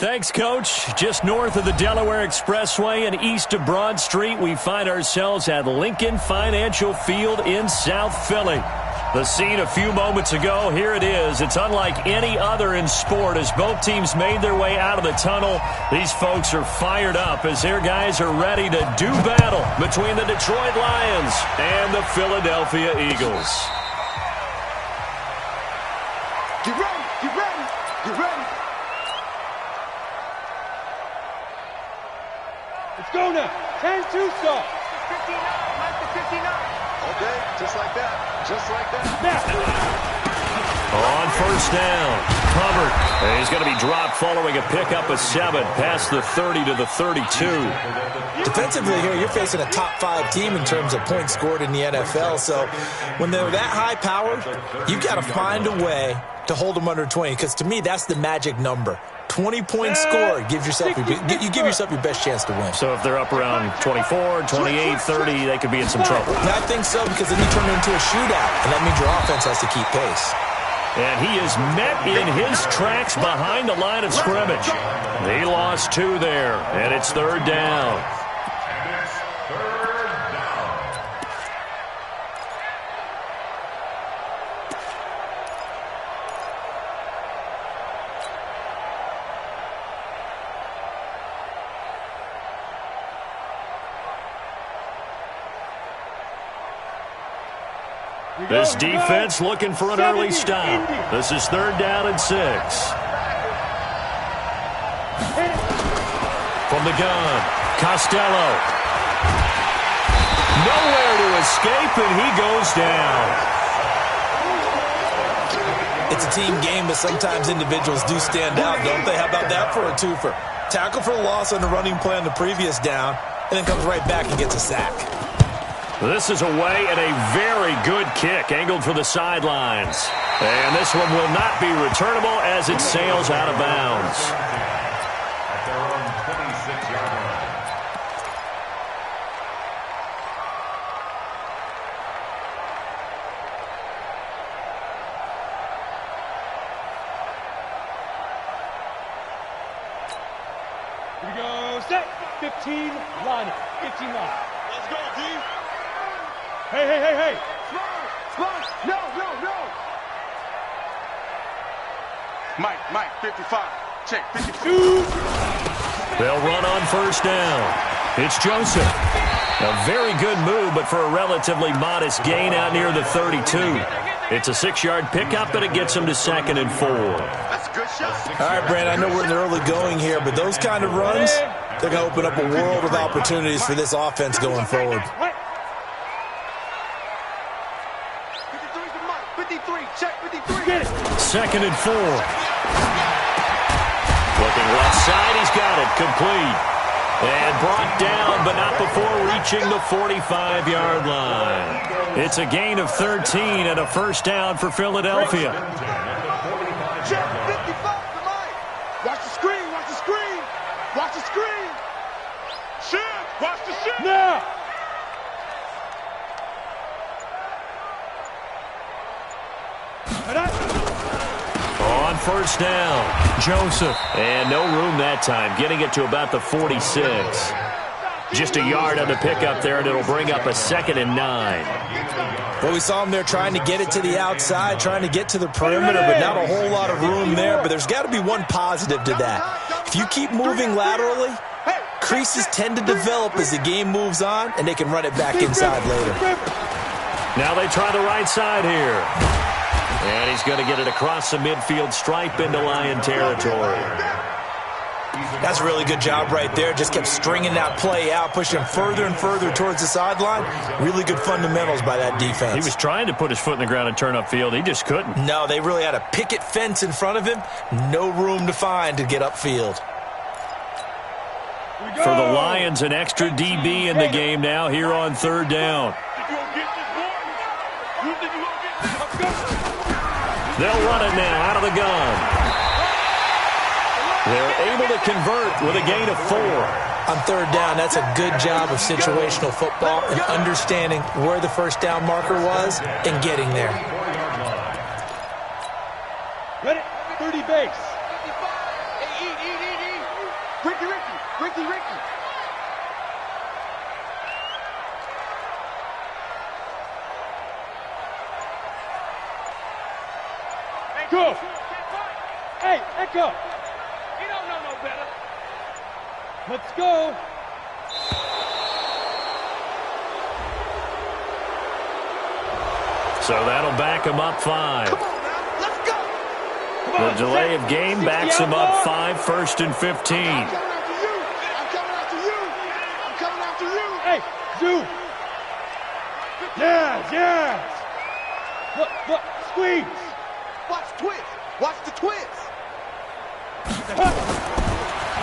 Thanks, Coach. Just north of the Delaware Expressway and east of Broad Street, we find ourselves at Lincoln Financial Field in South Philly. The scene a few moments ago, here it is. It's unlike any other in sport as both teams made their way out of the tunnel. These folks are fired up as their guys are ready to do battle between the Detroit Lions and the Philadelphia Eagles. Get ready, get ready, get ready. Let's go now. 10-2 start. 59, Mike to 59. Okay, just like that. Just like that. On first down, covered. And he's going to be dropped following a pickup of 7 past the 30 to the 32. Defensively here, you're facing a top 5 team in terms of points scored in the NFL. So when they're that high powered, you've got to find a way to hold them under 20. Because to me, that's the magic number. 20 points scored gives yourself you give yourself your best chance to win. So if they're up around 24, 28, 30, they could be in some trouble. And I think so, because then you turn it into a shootout, and that means your offense has to keep pace. And he is met in his tracks behind the line of scrimmage. He lost 2 there, and it's third down. This defense looking for an early stop. This is third down and 6. From the gun, Costello. Nowhere to escape, and he goes down. It's a team game, but sometimes individuals do stand out, don't they? How about that for a twofer? Tackle for the loss on the running play on the previous down, and then comes right back and gets a sack. This is away and a very good kick angled for the sidelines. And this one will not be returnable as it sails out of bounds. At their own 26-yard line. Here we go. Set. 15 line. 15 line. Let's go, D. Hey. Slide. No. Mike, 55. Check, 55. They'll run on first down. It's Joseph. A very good move, but for a relatively modest gain out near the 32. It's a 6-yard pickup, and it gets him to 2nd and 4. That's a good shot. All right, Brand, I know we're in the early going here, but those kind of runs, they're going to open up a world of opportunities for this offense going forward. 53, check 53. 2nd and 4. Looking left side, he's got it, complete. And brought down, but not before reaching the 45-yard line. It's a gain of 13 and a first down for Philadelphia. Check 55 to Mike. Watch the screen, watch the screen. Watch the screen. Shift, watch the shift. Now. On first down, Joseph. And no room that time, getting it to about the 46. Just a yard on the pickup there, and it'll bring up a 2nd and 9. Well, we saw him there trying to get it to the outside, trying to get to the perimeter, but not a whole lot of room there. But there's got to be one positive to that. If you keep moving laterally, creases tend to develop as the game moves on, and they can run it back inside later. Now they try the right side here. And he's going to get it across the midfield stripe into Lion territory. That's a really good job right there. Just kept stringing that play out, pushing him further and further towards the sideline. Really good fundamentals by that defense. He was trying to put his foot in the ground and turn upfield. He just couldn't. No, they really had a picket fence in front of him. No room to find to get upfield. For the Lions, an extra DB in the game now here on third down. They'll run it now out of the gun. They're able to convert with a gain of 4. On third down, that's a good job of situational football and understanding where the first down marker was and getting there. Ready? 30 base. Ricky. Go. Hey, Echo. He don't know no better. Let's go. So that'll back him up 5. Come on now, let's go. The delay of game backs him up 5, 1st and 15. I'm coming after you. Hey, Zoo. Yes. Look, squeeze. Watch the twist.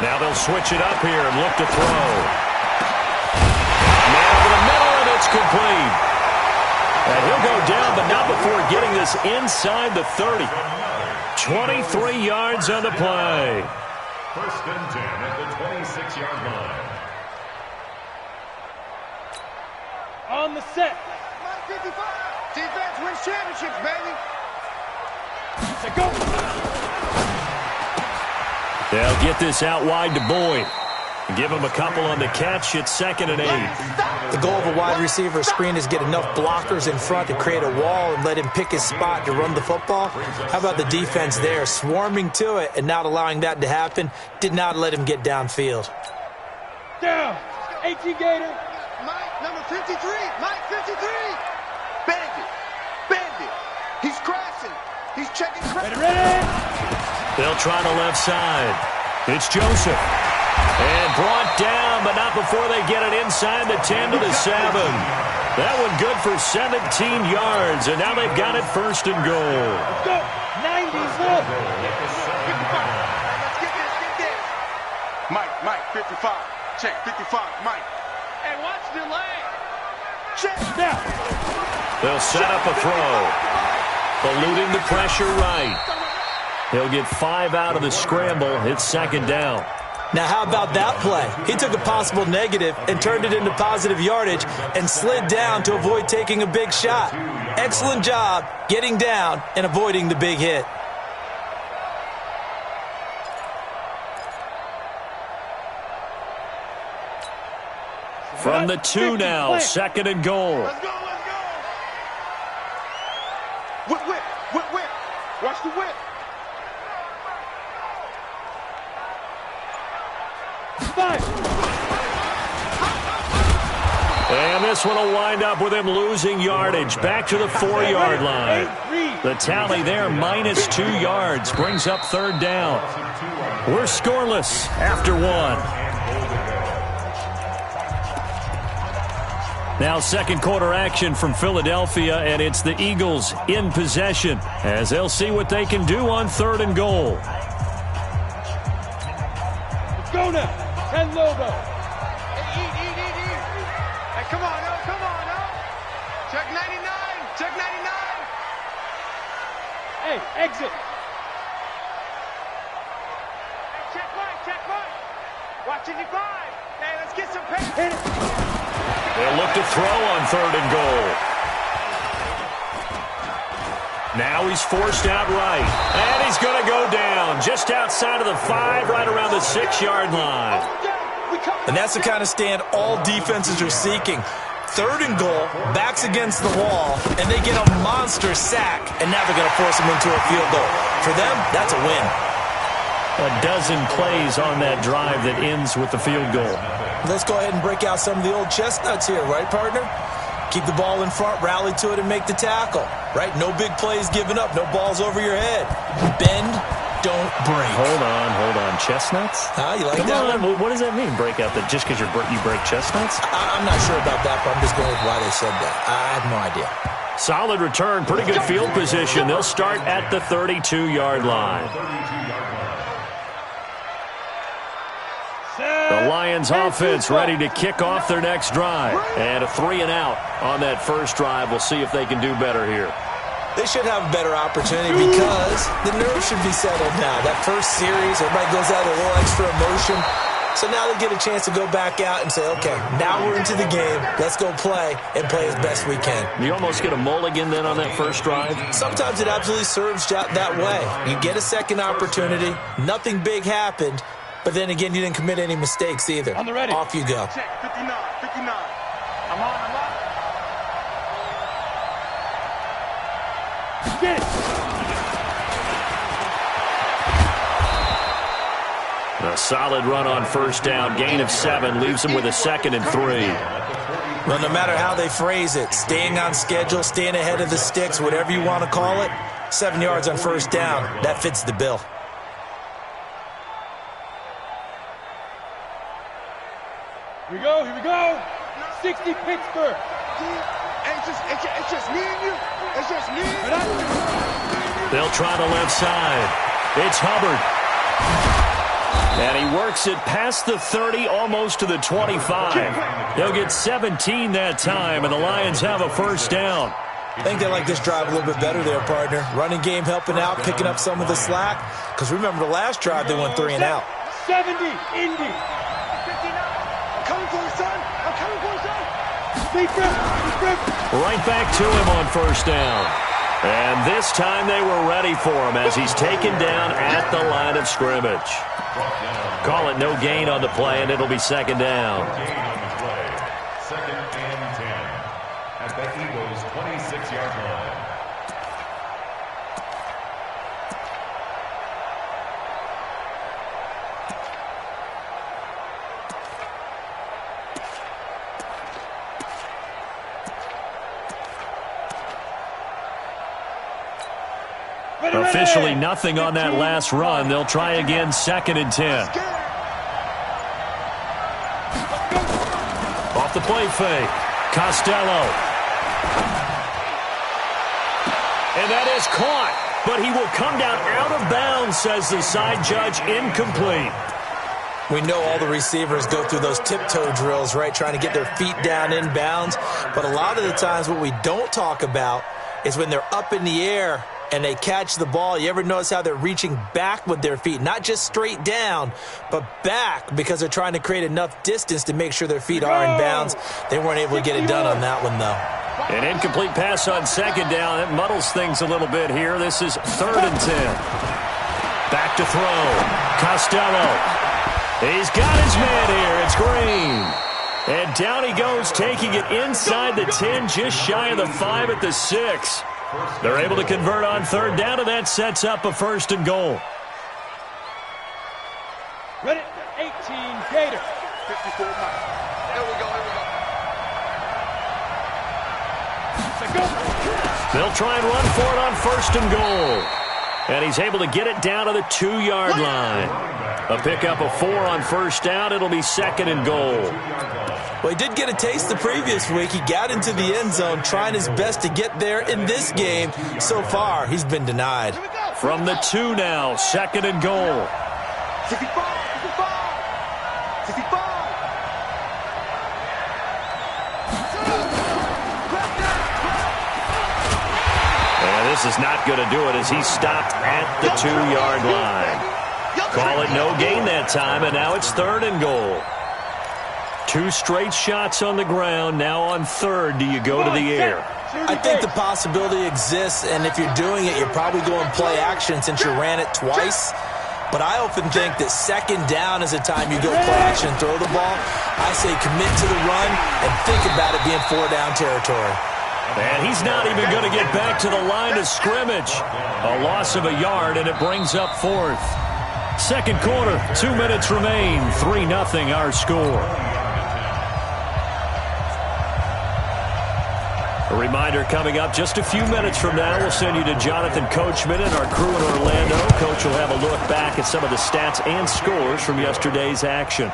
Now they'll switch it up here and look to throw. Man over the middle, and it's complete. And he'll go down, but not before getting this inside the 30. 23 yards on the play. 1st and 10 at the 26-yard line. On the set. 55. Defense wins championships, baby. Go. They'll get this out wide to Boyd. Give him a couple on the catch. It's 2nd and 8. The goal of a wide receiver screen is get enough blockers in front to create a wall and let him pick his spot to run the football. How about the defense there, swarming to it and not allowing that to happen? Did not let him get downfield. Down. 18 Gator. Mike, number 53. Mike, 53. Bandit. He's crashing. He's checking. Ready. They'll try the left side. It's Joseph. And brought down, but not before they get it inside the 10 to the 7. That one good for 17 yards, and now they've got it 1st and goal. Let's go. 90 Let's get this. Mike, 55. Check, 55, Mike. Hey, watch delay. Check. Now. They'll set up a throw. Eluding the pressure right. He'll get 5 out of the scramble. It's 2nd down. Now, how about that play? He took a possible negative and turned it into positive yardage and slid down to avoid taking a big shot. Excellent job getting down and avoiding the big hit. From the 2 now, 2nd and goal. Let's go. Whip. Watch the whip. And this one will wind up with him losing yardage. Back to the 4-yard line. The tally there, -2 yards, brings up 3rd down. We're scoreless after 1. Now 2nd quarter action from Philadelphia, and it's the Eagles in possession as they'll see what they can do on 3rd and goal. Let's go now. 10 Lobo. Hey, eat. Hey, come on, no. Check 99. Hey, exit. Hey, check Mike. Watch 55. Hey, let's get some pace. Hit it. They'll look to throw on 3rd and goal. Now he's forced out right. And he's going to go down just outside of the 5, right around the 6-yard line. And that's the kind of stand all defenses are seeking. 3rd and goal, backs against the wall, and they get a monster sack. And now they're going to force him into a field goal. For them, that's a win. A dozen plays on that drive that ends with the field goal. Let's go ahead and break out some of the old chestnuts here, right, partner? Keep the ball in front, rally to it, and make the tackle, right? No big plays given up, no balls over your head. Bend, don't break. Hold on. Chestnuts? You like Come that on. one? What does that mean, break out? That just because you break chestnuts? I'm not sure about that, but I'm just going with why they said that. I have no idea. Solid return, pretty good field position. They'll start at the 32-yard line. The Lions offense ready to kick off their next drive. And a 3-and-out on that first drive. We'll see if they can do better here. They should have a better opportunity because the nerves should be settled now. That first series, everybody goes out with a little extra emotion. So now they get a chance to go back out and say, okay, now we're into the game. Let's go play and play as best we can. You almost get a mulligan then on that first drive? Sometimes it absolutely serves that way. You get a second opportunity. Nothing big happened. But then again, you didn't commit any mistakes either. On the ready. Off you go. Check, 59, 59. I'm on. Get it. A solid run on first down. Gain of 7 leaves them with a 2nd and 3. Well, no matter how they phrase it, staying on schedule, staying ahead of the sticks, whatever you want to call it, 7 yards on first down, that fits the bill. Here we go. 60 Pittsburgh. It's just me and you. It's just me and you. They'll try the left side. It's Hubbard. And he works it past the 30, almost to the 25. He'll get 17 that time, and the Lions have a first down. I think they like this drive a little bit better there, partner. Running game helping out, picking up some of the slack. Because remember, the last drive, they went 3 and out. 70, Indy. I'm coming for you, son. I'm coming for you, son. Right back to him on first down. And this time they were ready for him as he's taken down at the line of scrimmage. Call it no gain on the play, and it'll be 2nd down. Gain on the play. 2nd and 10 at the Eagles' 26-yard line. Officially nothing on that last run. They'll try again, 2nd and 10. Off the play fake. Costello. And that is caught. But he will come down out of bounds, says the side judge. Incomplete. We know all the receivers go through those tiptoe drills, right, trying to get their feet down in bounds. But a lot of the times what we don't talk about is when they're up in the air and they catch the ball. You ever notice how they're reaching back with their feet? Not just straight down, but back, because they're trying to create enough distance to make sure their feet are in bounds. They weren't able to get it done on that one, though. An incomplete pass on 2nd down. That muddles things a little bit here. This is 3rd and 10. Back to throw. Costello. He's got his man here. It's Green. And down he goes, taking it inside the 10, just shy of the 5 at the 6. They're able to convert on 3rd down, and that sets up a 1st and goal. Ready, 18, Gator. 54 miles. Here we go. They'll try and run for it on 1st and goal. And he's able to get it down to the 2-yard line. A pickup of 4 on 1st down. It'll be 2nd and goal. Well, he did get a taste the previous week. He got into the end zone, trying his best to get there in this game. So far, he's been denied. From the 2 now, 2nd and goal. 65. And this is not going to do it as he stopped at the 2-yard line. Call it no gain that time, and now it's 3rd and goal. 2 straight shots on the ground. Now on 3rd, do you go to the air? I think the possibility exists, and if you're doing it, you're probably going play action since you ran it twice. But I often think that 2nd down is the time you go play action and throw the ball. I say commit to the run and think about it being 4-down territory. And he's not even going to get back to the line of scrimmage. A loss of a yard, and it brings up 4th. 2nd quarter, 2 minutes remain. 3-0 our score. A reminder coming up just a few minutes from now, we'll send you to Jonathan Coachman and our crew in Orlando. Coach will have a look back at some of the stats and scores from yesterday's action.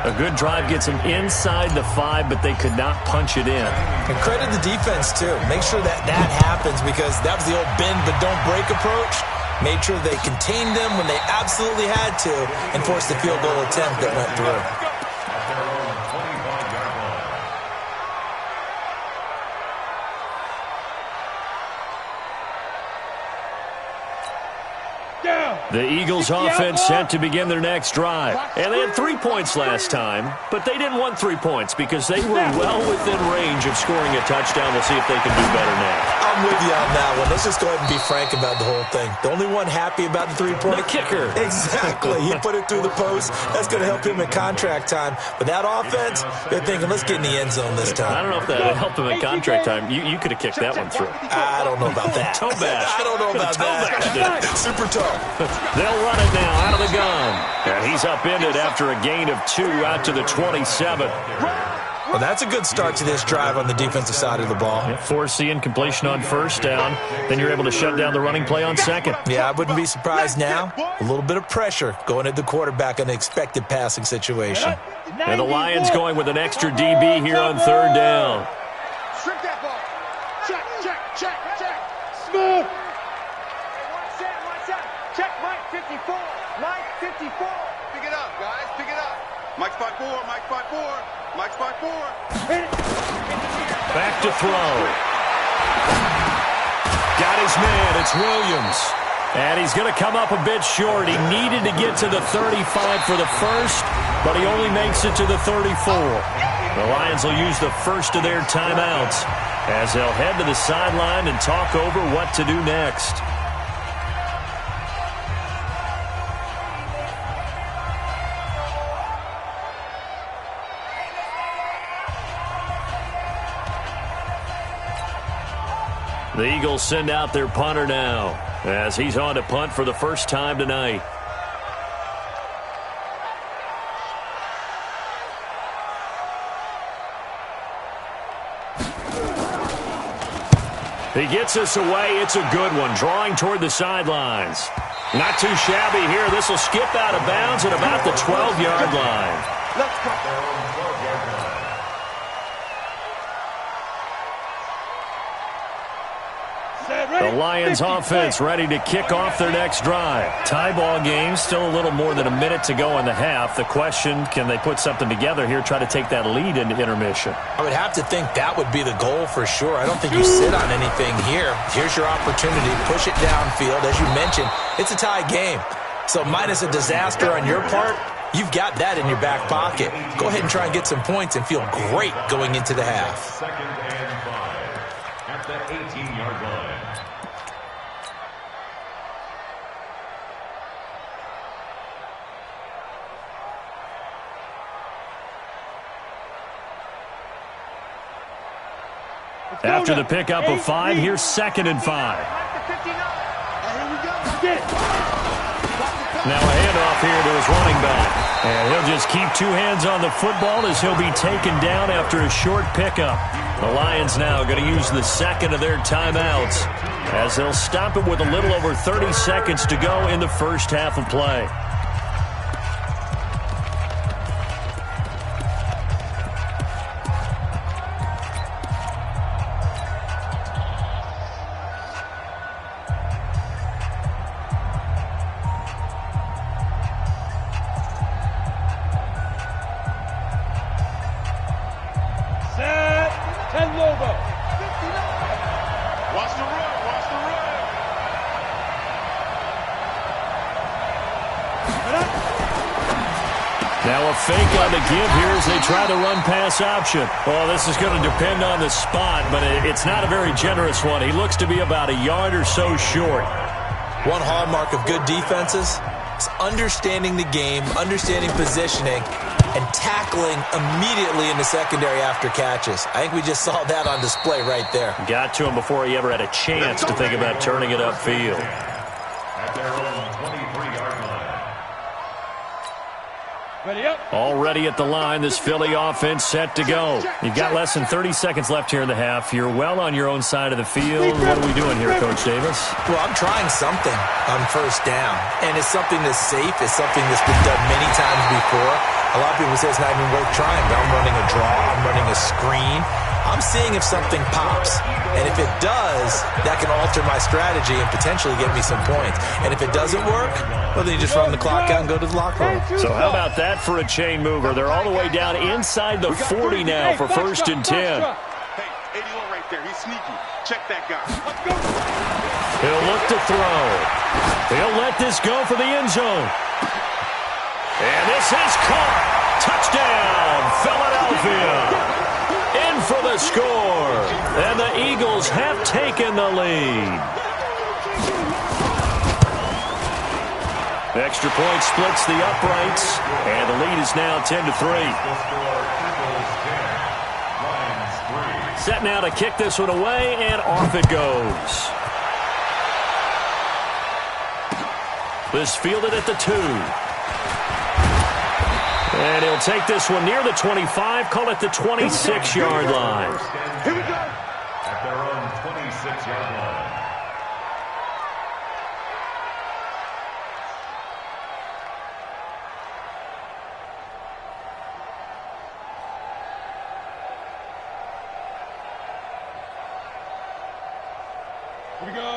A good drive gets them inside the 5, but they could not punch it in. And credit the defense, too. Make sure that happens, because that was the old bend but don't break approach. Made sure they contained them when they absolutely had to and forced the field goal attempt that went through. The Eagles offense set to begin their next drive. And they had 3 points last time, but they didn't want 3 points because they were well within range of scoring a touchdown. We'll see if they can do better now. I'm with you on that one. Let's just go ahead and be frank about the whole thing. The only one happy about the three-point. The kicker. Exactly. He put it through the post. That's going to help him in contract time. But that offense, they're thinking, let's get in the end zone this time. I don't know if that helped him in contract time. You could have kicked that one through. I don't know about that. Toe bash. I don't know about that. Super toe. They'll run it now out of the gun. And he's upended after a gain of 2 out to the 27. Well, that's a good start to this drive on the defensive side of the ball. Force the incompletion on first down. Then you're able to shut down the running play on second. Yeah, I wouldn't be surprised now. A little bit of pressure going at the quarterback in an expected passing situation. And the Lions going with an extra DB here on third down. Shrink that ball. Check. Smooth. Watch out. Check Mike 54. Mike 54. Pick it up, guys. Pick it up. Mike spot 4. Mike spot 4. Back to throw. Got his man. It's Williams. And he's going to come up a bit short. He needed to get to the 35 for the first, but he only makes it to the 34. The Lions will use the first of their timeouts as they'll head to the sideline and talk over what to do next. The Eagles send out their punter now as he's on to punt for the first time tonight. He gets us away. It's a good one. Drawing toward the sidelines. Not too shabby here. This will skip out of bounds at about the 12-yard line. Let's go. The Lions offense ready to kick off their next drive. Tie ball game, still a little more than a minute to go in the half. The question, can they put something together here, try to take that lead into intermission? I would have to think that would be the goal for sure. I don't think you sit on anything here. Here's your opportunity. Push it downfield. As you mentioned, it's a tie game. So minus a disaster on your part, you've got that in your back pocket. Go ahead and try and get some points and feel great going into the half. 2nd and 5 at the 18-yard line. After the pickup of 5, here's 2nd and 5. Now a handoff here to his running back. And he'll just keep 2 hands on the football as he'll be taken down after a short pickup. The Lions now going to use the second of their timeouts as they'll stop it with a little over 30 seconds to go in the first half of play. Now a fake on the give here as they try the run-pass option. Well, this is going to depend on the spot, but it's not a very generous one. He looks to be about a yard or so short. One hallmark of good defenses is understanding the game, understanding positioning, and tackling immediately in the secondary after catches. I think we just saw that on display right there. Got to him before he ever had a chance to think about turning it upfield. At their own 23-yard line. Already at the line, this Philly offense set to go. You've got less than 30 seconds left here in the half. You're well on your own side of the field. What are we doing here, Coach Davis? Well, I'm trying something on first down, and it's something that's safe. It's something that's been done many times before. A lot of people say it's not even worth trying, but I'm running a draw. I'm running a screen. I'm seeing if something pops, and if it does, that can alter my strategy and potentially get me some points. And if it doesn't work, well, then you just run the clock out and go to the locker room. So how about that for a chain mover? They're all the way down inside the 40 now for 1st and 10. Hey, 81 right there. He's sneaky. Check that guy. Let's go. He'll look to throw. He'll let this go for the end zone. And this is caught. Touchdown, Philadelphia. In for the score. And the Eagles have taken the lead. Extra point splits the uprights, and the lead is now 10-3. Set now to kick this one away, and off it goes. This fielded at the 2. And he'll take this one near the 25, call it the 26-yard line. Here we go. At their own 26-yard line.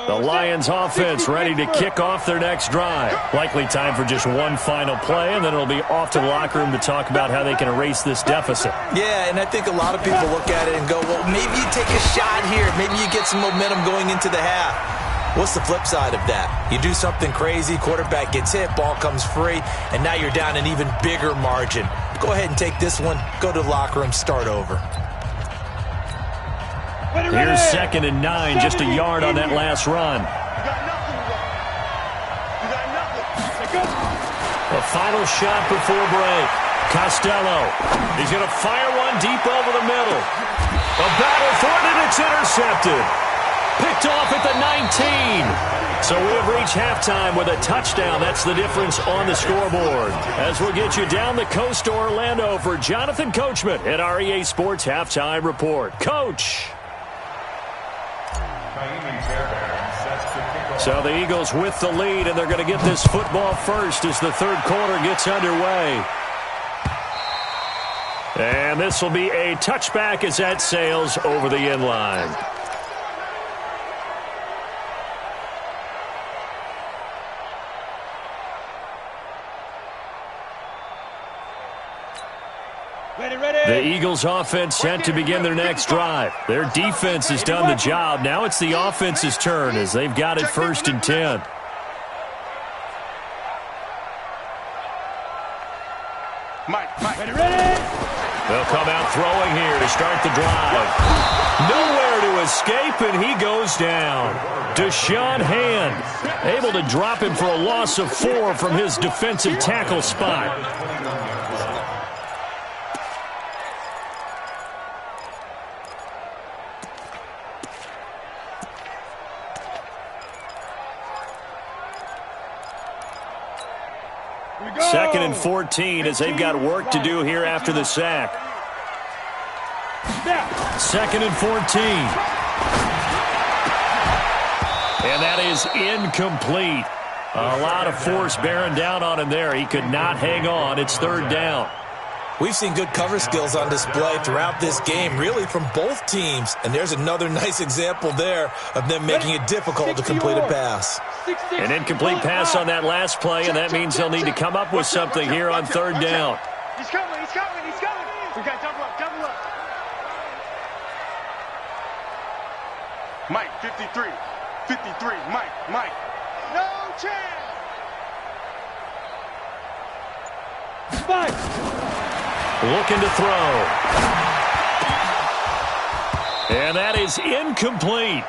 The Lions offense ready to kick off their next drive. Likely time for just one final play, and then it'll be off to the locker room to talk about how they can erase this deficit. Yeah, and I think a lot of people look at it and go, well, maybe you take a shot here. Maybe you get some momentum going into the half. What's the flip side of that? You do something crazy, quarterback gets hit, ball comes free, and now you're down an even bigger margin. Go ahead and take this one, go to the locker room, start over. Here's 2nd and 9, just a yard on that last run. The final shot before break. Costello. He's going to fire one deep over the middle. A battle for it, and it's intercepted. Picked off at the 19. So we have reached halftime with a touchdown. That's the difference on the scoreboard. As we'll get you down the coast to Orlando for Jonathan Coachman at our EA Sports Halftime Report. Coach. So the Eagles with the lead, and they're going to get this football first as the third quarter gets underway. And this will be a touchback as that sails over the end line. The Eagles offense set to begin their next drive. Their defense has done the job. Now it's the offense's turn as they've got it 1st and 10. Mike. Ready. They'll come out throwing here to start the drive. Nowhere to escape, and he goes down. Deshaun Hand able to drop him for a loss of 4 from his defensive tackle spot. Second and 14 as they've got work to do here after the sack. 2nd and 14. And that is incomplete. A lot of force bearing down on him there. He could not hang on. It's 3rd down. We've seen good cover skills on display throughout this game, really from both teams. And there's another nice example there of them making it difficult to complete a pass. An incomplete pass on that last play, and that means they'll need to come up with something here on 3rd down. He's coming. We got double up. Mike, 53, Mike. No chance. Looking to throw. And that is incomplete.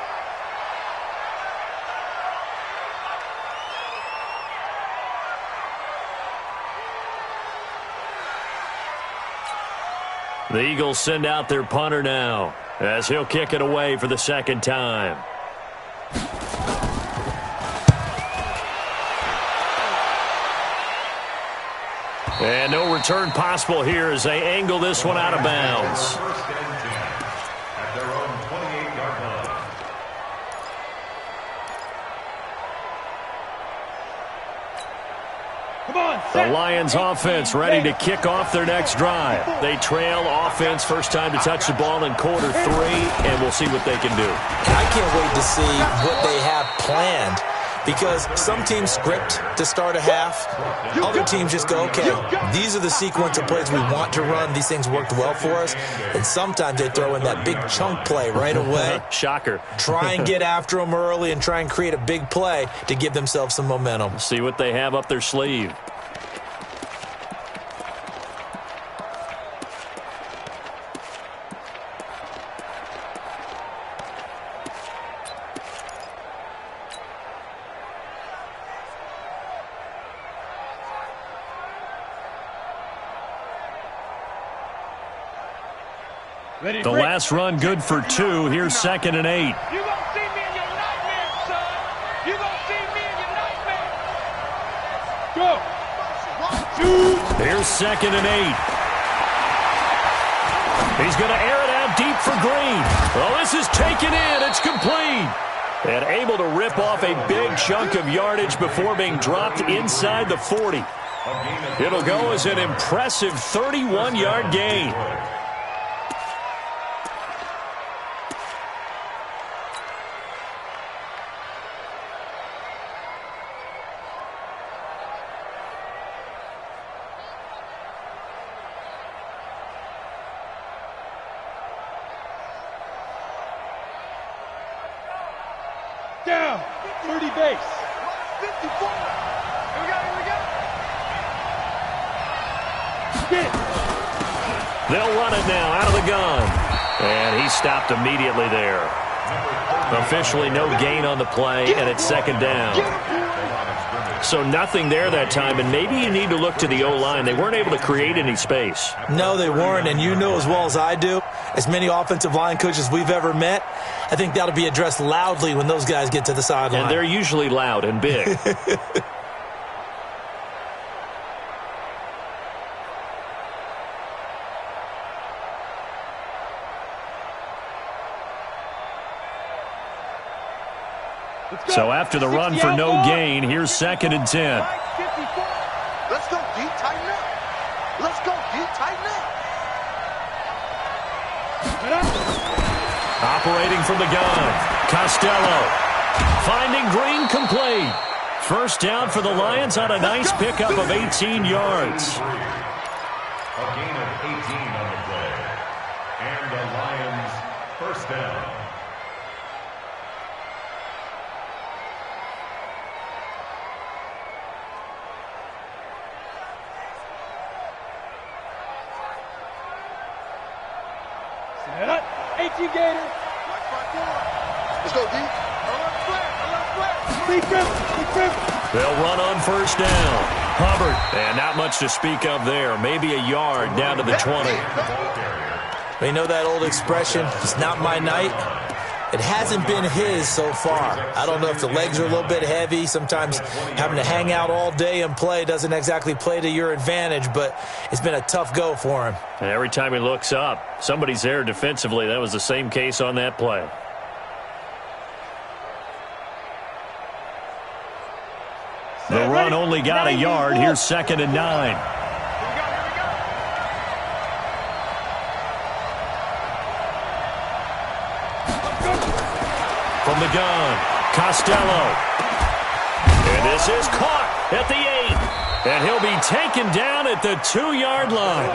The Eagles send out their punter now as he'll kick it away for the 2nd time. And no return possible here as they angle this one out of bounds. At their own 28-yard line. The Lions offense ready to kick off their next drive. They trail offense, first time to touch the ball in quarter 3, and we'll see what they can do. I can't wait to see what they have planned, because some teams script to start a half. Other teams just go, okay, these are the sequence of plays we want to run. These things worked well for us. And sometimes they throw in that big chunk play right away. Shocker. Try and get after them early and try and create a big play to give themselves some momentum. See what they have up their sleeve. The last run good for 2. Here's 2nd and 8. You gonna see me in your nightmares, son. You gonna see me in your nightmares. Go. 1, 2. Here's 2nd and 8. He's going to air it out deep for Green. Well, this is taken in. It's complete. And able to rip off a big chunk of yardage before being dropped inside the 40. It'll go as an impressive 31-yard gain. Down. 30 base. 54. Here we go. Get it. They'll run it now out of the gun. And he stopped immediately there. Officially no gain on the play, and it's 2nd down. So nothing there that time, and maybe you need to look to the O-line. They weren't able to create any space. No, they weren't, and you know as well as I do, as many offensive line coaches we've ever met, I think that'll be addressed loudly when those guys get to the sideline. And they're usually loud and big. So after the run for no gain, here's 2nd and 10. Let's go, D. Tighten up. Let's go, D. Tighten up. Operating from the gun, Costello. Finding Green complete. First down for the Lions on a nice pickup of 18 yards. A gain of 18 on the play. And the Lions first down. Set up. 18 Gators. Let's go, D. They'll run on first down. Hubbard, and not much to speak of there. Maybe a yard down to the 20. They know that old expression, it's not my night. It hasn't been his so far. I don't know if the legs are a little bit heavy. Sometimes having to hang out all day and play doesn't exactly play to your advantage, but it's been a tough go for him. And every time he looks up, somebody's there defensively. That was the same case on that play. The run only got a yard. Here's 2nd and 9. From the gun, Costello. And this is caught at the 8. And he'll be taken down at the 2-yard line.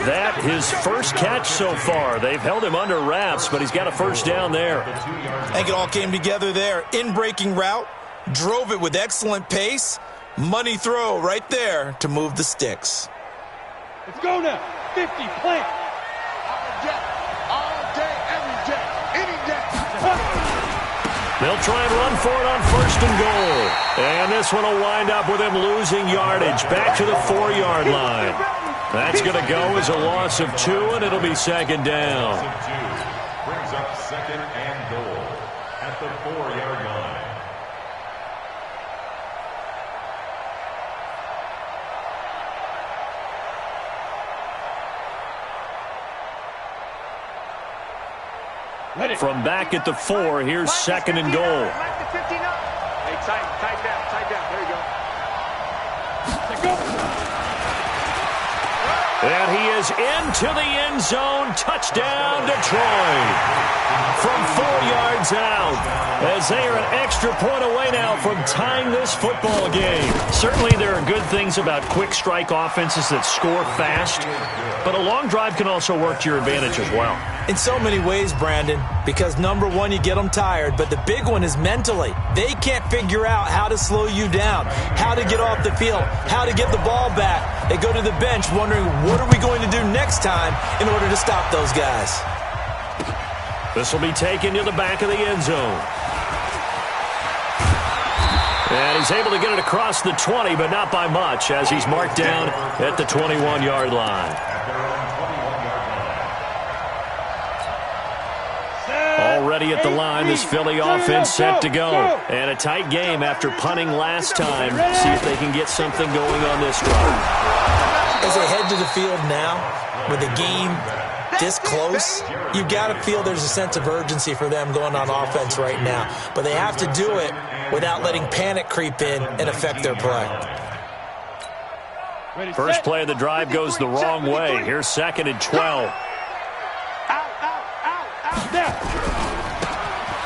That his first catch so far. They've held him under wraps, but he's got a first down there. I think it all came together there. In-breaking route, drove it with excellent pace. Money throw right there to move the sticks. Let's go now. 50, plant. All day, every day, any day. They'll try and run for it on 1st and goal. And this one will wind up with him losing yardage back to the 4-yard line. That's going to go as a loss of 2, and it'll be 2nd down. Brings up 2nd and goal at the 4-yard line. From back at the 4, here's 2nd and goal. Hey, tight down. There you go. And he is into the end zone. Touchdown, Detroit. From 4 yards out, as they are an extra point away now from tying this football game. Certainly there are good things about quick strike offenses that score fast, but a long drive can also work to your advantage as well. In so many ways, Brandon, because number one, you get them tired, but the big one is mentally. They can't figure out how to slow you down, how to get off the field, how to get the ball back. They go to the bench wondering, what are we going to do next time in order to stop those guys? This will be taken to the back of the end zone. And he's able to get it across the 20, but not by much, as he's marked down at the 21-yard line. ready at the line. This Philly offense set to go. And a tight game after punting last time. See if they can get something going on this drive. As they head to the field now, with the game this close, you've got to feel there's a sense of urgency for them going on offense right now. But they have to do it without letting panic creep in and affect their play. First play of the drive goes the wrong way. Here's 2nd and 12.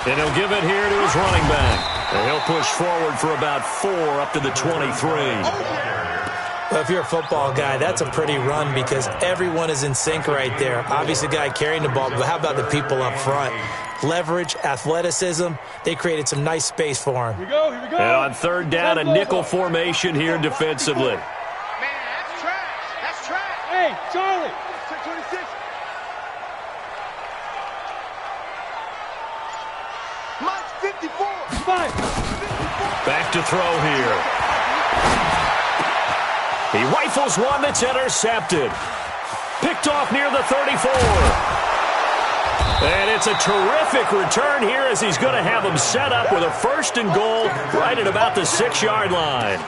And he'll give it here to his running back. And he'll push forward for about 4 up to the 23. Well, if you're a football guy, that's a pretty run because everyone is in sync right there. Obviously, the guy carrying the ball, but how about the people up front? Leverage, athleticism, they created some nice space for him. Here we go, here we go. And on 3rd down, a nickel formation here defensively. Man, that's trash. That's trash. Hey, Charlie. 26. Mike's 54. 5. Back to throw here. He rifles one that's intercepted. Picked off near the 34. And it's a terrific return here as he's going to have him set up with a 1st and goal right at about the 6-yard line.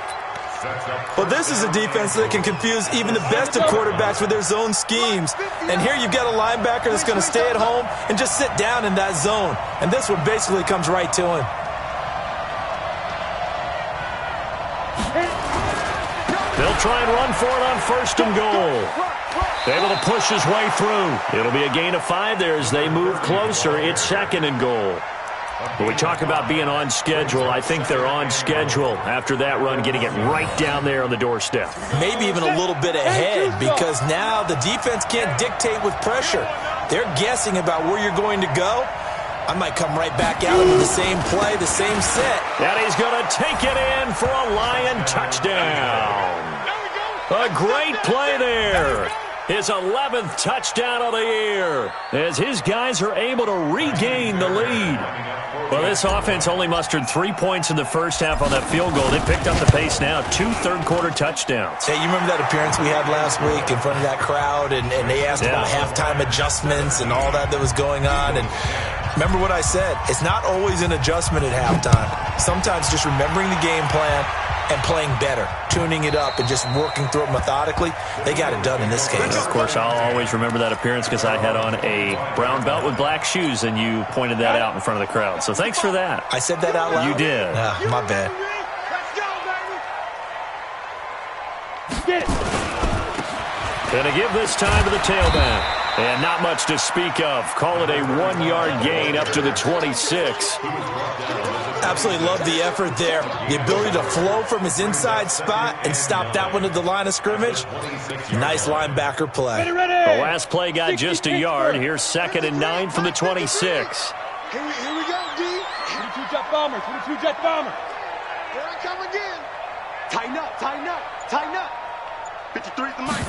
Well, this is a defense that can confuse even the best of quarterbacks with their zone schemes. And here you've got a linebacker that's going to stay at home and just sit down in that zone. And this one basically comes right to him. They'll try and run for it on 1st and goal. Able to push his way through. It'll be a gain of 5 there as they move closer. It's 2nd and goal. When we talk about being on schedule, I think they're on schedule after that run, getting it right down there on the doorstep. Maybe even a little bit ahead because now the defense can't dictate with pressure. They're guessing about where you're going to go. I might come right back out with the same play, the same set. And he's going to take it in for a Lion touchdown. A great play there. His 11th touchdown of the year as his guys are able to regain the lead. Well, this offense only mustered 3 points in the first half on that field goal. They picked up the pace now, 2 third-quarter touchdowns. Hey, you remember that appearance we had last week in front of that crowd, and they asked about halftime adjustments and all that was going on, and remember what I said, it's not always an adjustment at halftime. Sometimes just remembering the game plan and playing better, tuning it up and just working through it methodically, they got it done in this case. Of course, I'll always remember that appearance because I had on a brown belt with black shoes, and you pointed that out in front of the crowd. So thanks for that. I said that out loud? You did. My bad. Let's go, baby. Get it. Gonna give this time to the tailback. And not much to speak of. Call it a 1-yard gain up to the 26. Absolutely love the effort there. The ability to flow from his inside spot and stop that one at the line of scrimmage. Nice linebacker play. Ready, ready. The last play got just a yard. Here's 2nd and 9 from the 26. Here we go, D. 22 jet bomber, 22 jet bomber. Here I come again. Tighten up, tighten up, tighten up. 53's the mic.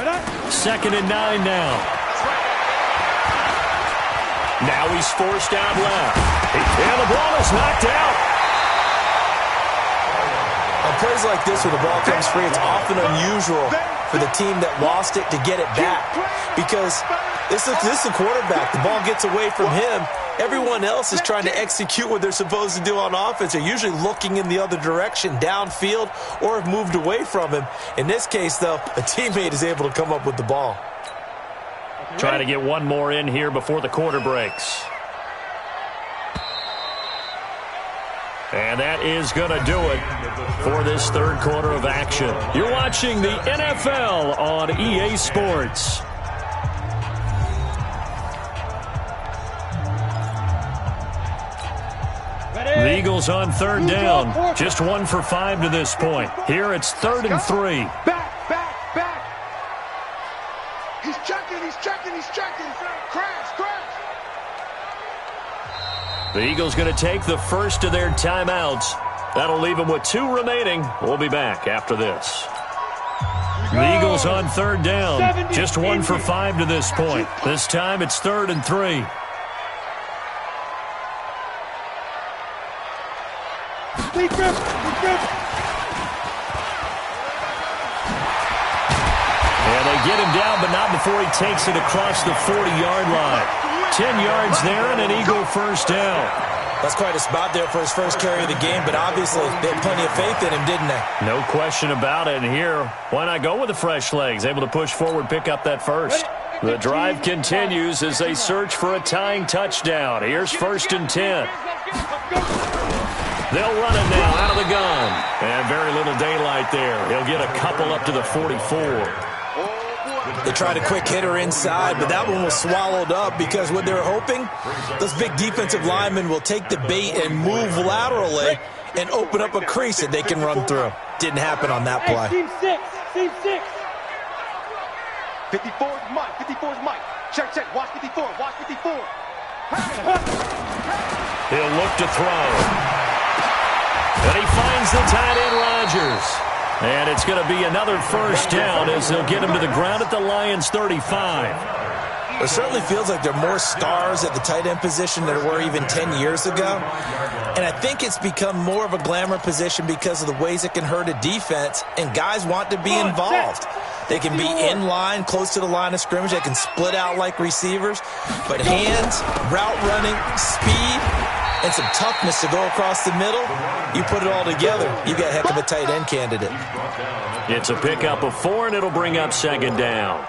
2nd and 9 now. Now he's forced out left. And the ball is knocked out. On plays like this where the ball comes free, it's often unusual for the team that lost it to get it back because this is the quarterback. The ball gets away from him. Everyone else is trying to execute what they're supposed to do on offense. They're usually looking in the other direction, downfield, or have moved away from him. In this case, though, a teammate is able to come up with the ball. Trying to get one more in here before the quarter breaks. And that is going to do it for this third quarter of action. You're watching the NFL on EA Sports. The Eagles on 3rd down. Just 1 for 5 to this point. Here it's 3rd and 3. Back, back, back. He's checking, he's checking, he's checking. Crash, crash. The Eagles going to take the first of their timeouts. That'll leave them with 2 remaining. We'll be back after this. The Eagles on 3rd down. Just 1 for 5 to this point. This time it's 3rd and 3. Deep grip, deep grip. And they get him down, but not before he takes it across the 40-yard line. 10 yards there and an Eagle first down. That's quite a spot there for his first carry of the game, but obviously they had plenty of faith in him, didn't they? No question about it. And here, why not go with the fresh legs? Able to push forward, pick up that first. The drive continues as they search for a tying touchdown. Here's 1st and 10. They'll run it now out of the gun. And very little daylight there. He'll get a couple up to the 44. They tried a quick hitter inside, but that one was swallowed up because what they're hoping, those big defensive linemen will take the bait and move laterally and open up a crease that they can run through. Didn't happen on that play. Team 6. Team 6. 54's Mike. 54's Mike. Check, check. Watch 54. Watch 54. He'll look to throw. And he finds the tight end, Rodgers. And it's going to be another first down as they'll get him to the ground at the Lions' 35. It certainly feels like there are more stars at the tight end position than there were even 10 years ago. And I think it's become more of a glamour position because of the ways it can hurt a defense, and guys want to be involved. They can be in line, close to the line of scrimmage. They can split out like receivers. But hands, route running, speed, and some toughness to go across the middle, you put it all together, you got a heck of a tight end candidate. It's a pickup of 4, and it'll bring up 2nd down.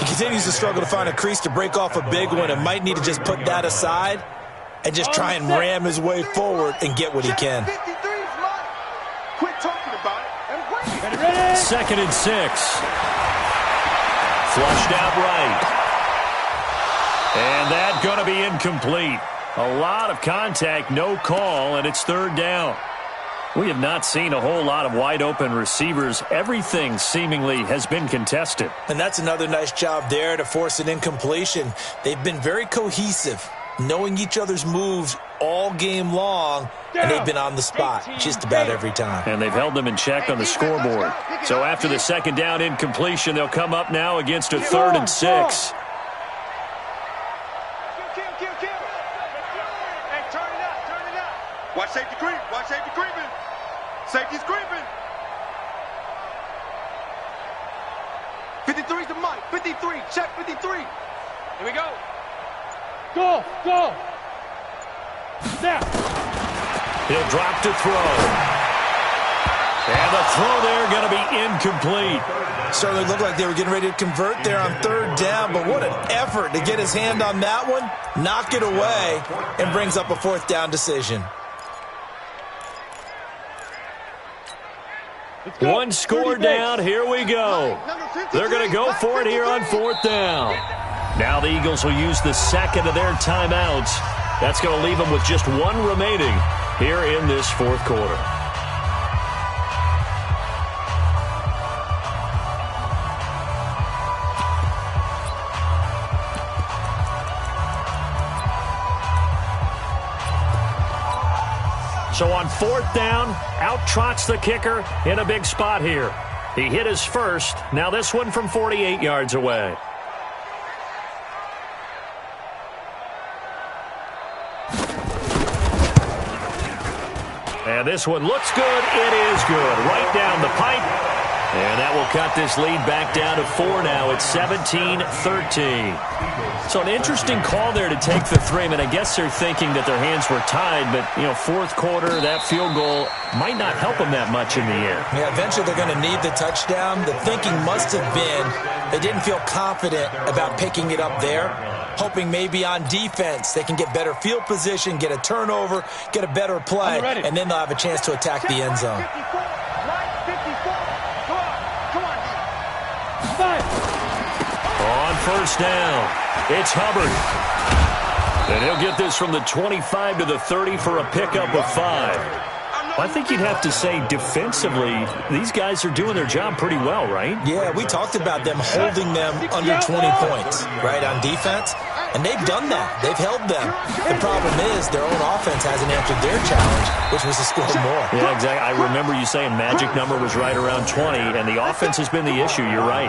He continues to struggle to find a crease to break off a big one and might need to just put that aside and just try and ram his way forward and get what he can. Quit talking about it and wait. 2nd and 6. Flushed out right. And that's going to be incomplete. A lot of contact, no call, and it's 3rd down. We have not seen a whole lot of wide-open receivers. Everything seemingly has been contested. And that's another nice job there to force an incompletion. They've been very cohesive, knowing each other's moves all game long, and they've been on the spot just about every time. And they've held them in check on the scoreboard. So after the 2nd down incompletion, they'll come up now against a 3rd and 6. Watch safety creep. Watch safety creeping. Safety's creeping. 53's the Mike. 53. Check 53. Here we go. Go. Go. Now. He'll drop to throw. And the throw there going to be incomplete. Certainly looked like they were getting ready to convert there on 3rd down, but what an effort to get his hand on that one, knock it away, and brings up a 4th down decision. One score down. Here we go. They're going to go for it here on 4th down. Now the Eagles will use the 2nd of their timeouts. That's going to leave them with just 1 remaining here in this 4th quarter. So on 4th down, out trots the kicker in a big spot here. He hit his first. Now this one from 48 yards away. And this one looks good. It is good. Right down the pipe. And that will cut this lead back down to 4 now. It's 17-13. So an interesting call there to take the 3. I mean, I guess they're thinking that their hands were tied, but, 4th quarter, that field goal might not help them that much in the end. Yeah, eventually they're going to need the touchdown. The thinking must have been they didn't feel confident about picking it up there, hoping maybe on defense they can get better field position, get a turnover, get a better play, and then they'll have a chance to attack the end zone. On 1st down, it's Hubbard. And he'll get this from the 25 to the 30 for a pickup of 5. I think you'd have to say defensively, these guys are doing their job pretty well, right? Yeah, we talked about them holding them under 20 points, right, on defense. And they've done that. They've held them. The problem is their own offense hasn't answered their challenge, which was to score more. Yeah, exactly. I remember you saying magic number was right around 20, and the offense has been the issue. You're right.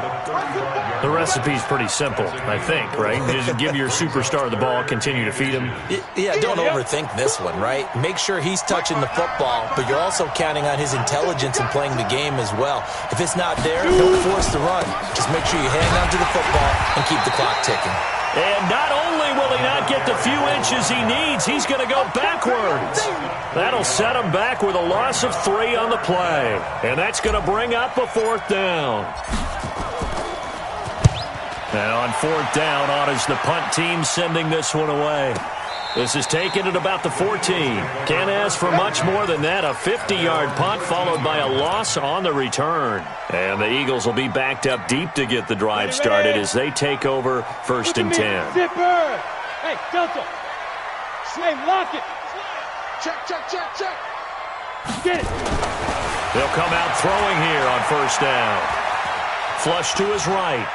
The recipe's pretty simple, I think, right? Just give your superstar the ball, continue to feed him. Yeah, don't overthink this one, right? Make sure he's touching the football, but you're also counting on his intelligence in playing the game as well. If it's not there, don't force the run. Just make sure you hang on to the football and keep the clock ticking. And not only will he not get the few inches he needs, he's going to go backwards. That'll set him back with a loss of 3 on the play. And that's going to bring up a 4th down. And on 4th down, on is the punt team sending this one away. This is taken at about the 14. Can't ask for much more than that. A 50-yard punt followed by a loss on the return. And the Eagles will be backed up deep to get the drive started as they take over 1st and 10. Zipper! Hey, Delta! Hey, lock it! Check, check, check, check. Get it! They'll come out throwing here on 1st down. Flush to his right.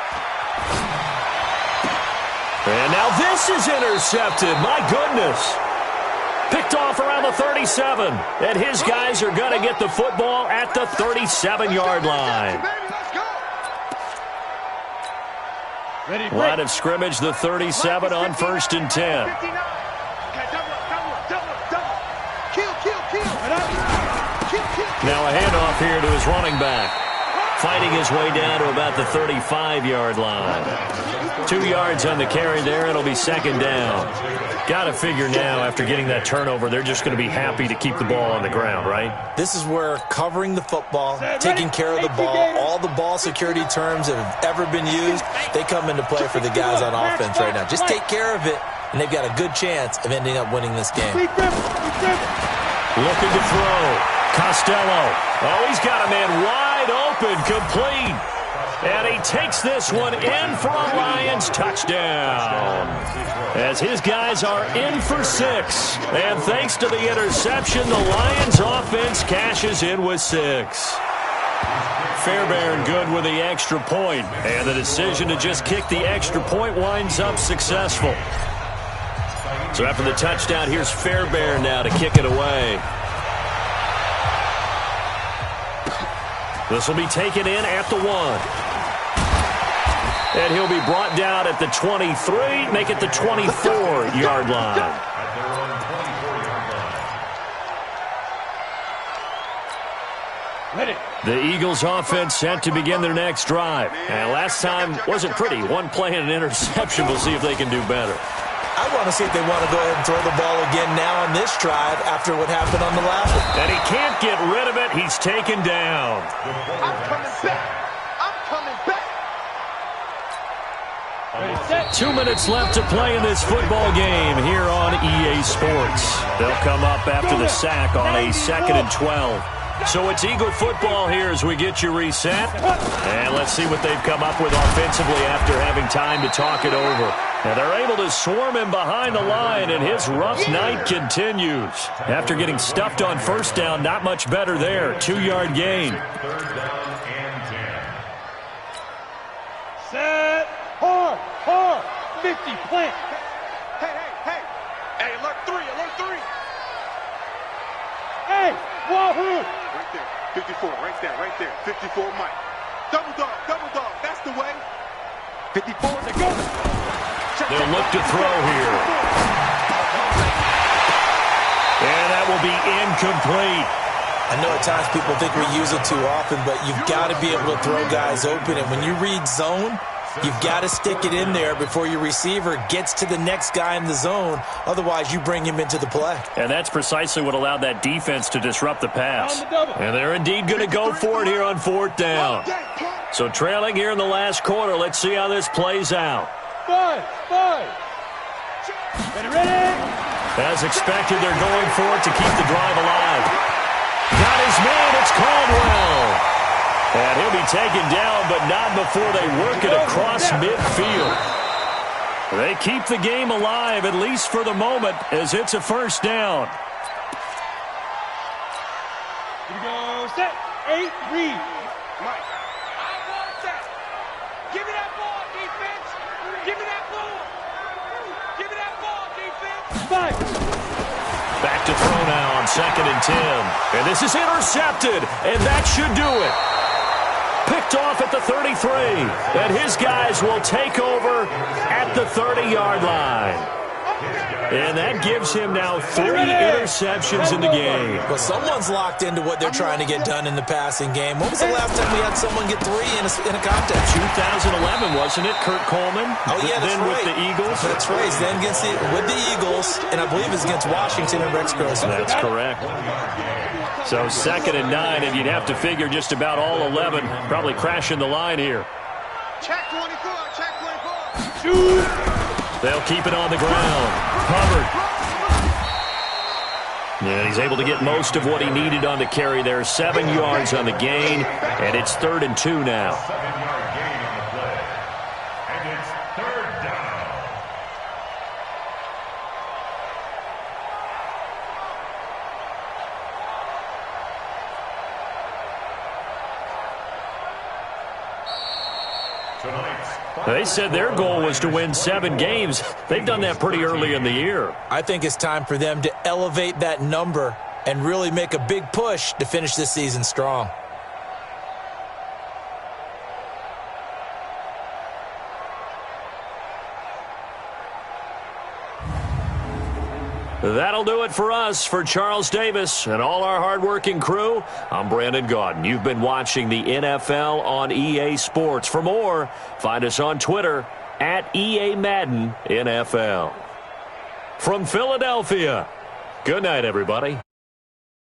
And now this is intercepted. My goodness. Picked off around the 37. And his guys are going to get the football at the 37-yard line. Line of scrimmage, the 37 on 1st and 10. Now a handoff here to his running back. Fighting his way down to about the 35-yard line. 2 yards on the carry there. It'll be 2nd down. Got to figure now, after getting that turnover, they're just going to be happy to keep the ball on the ground, right? This is where covering the football, taking care of the ball, all the ball security terms that have ever been used, they come into play for the guys on offense right now. Just take care of it, and they've got a good chance of ending up winning this game. Looking to throw. Costello. Oh, he's got a man wide open, complete. And he takes this one in for a Lions touchdown. As his guys are in for 6. And thanks to the interception, the Lions offense cashes in with 6. Fairbairn good with the extra point. And the decision to just kick the extra point winds up successful. So after the touchdown, here's Fairbairn now to kick it away. This will be taken in at the 1. And he'll be brought down at the 23, make it the 24-yard line. The Eagles offense set to begin their next drive. And last time wasn't pretty. One play and an interception. We'll see if they can do better. I want to see if they want to go ahead and throw the ball again now on this drive after what happened on the last one. And he can't get rid of it. He's taken down. I'm coming back. I'm coming back. 2 minutes left to play in this football game here on EA Sports. They'll come up after the sack on a 2nd and 12. So it's Eagle football here as we get you reset. And let's see what they've come up with offensively after having time to talk it over. And they're able to swarm him behind the line, and his rough night continues. After getting stuffed on 1st down, not much better there. 2-yard gain. 3rd down and 10. Set. Hard. 50. Plant. Hey. Hey, alert 3. Hey, wahoo. Right there. 54, right there. 54, Mike. Double dog. That's the way. 54, they go. They'll look to throw here. And that will be incomplete. I know at times people think we use it too often, but you've got to be able to throw guys open. And when you read zone, you've got to stick it in there before your receiver gets to the next guy in the zone. Otherwise, you bring him into the play. And that's precisely what allowed that defense to disrupt the pass. And they're indeed going to go for it here on 4th down. So trailing here in the last quarter, let's see how this plays out. 5. Ready? As expected, they're going for it to keep the drive alive. Got his man, it's Caldwell. And he'll be taken down, but not before they work it across midfield. They keep the game alive, at least for the moment, as it's a 1st down. Here we go. Set. 8. Read. Mike. I want that. Give me that ball, defense. Give me that ball. Give me that ball, defense. 5. Back to throw now on 2nd and 10. And this is intercepted, and that should do it. Picked off at the 33, and his guys will take over at the 30-yard line. And that gives him now 3 interceptions in the game. Well, someone's locked into what they're trying to get done in the passing game. When was the last time we had someone get 3 in a contest? 2011, wasn't it? Kurt Coleman? Oh, yeah, that's then right. with the Eagles? That's right. Then with the Eagles, and I believe it's against Washington and Rex Grossman. That's correct. So 2nd and 9, and you'd have to figure just about all 11 probably crashing the line here. Check 24, check 24. Shoot. They'll keep it on the ground. Hubbard. And he's able to get most of what he needed on the carry there. 7 yards on the gain, and it's 3rd and 2 now. 7-yard gain on the play. And it's 3rd down. They said their goal was to win 7 games. They've done that pretty early in the year. I think it's time for them to elevate that number and really make a big push to finish this season strong. That'll do it for us. For Charles Davis and all our hardworking crew, I'm Brandon Gaudin. You've been watching the NFL on EA Sports. For more, find us on Twitter at EA Madden NFL. From Philadelphia, good night, everybody.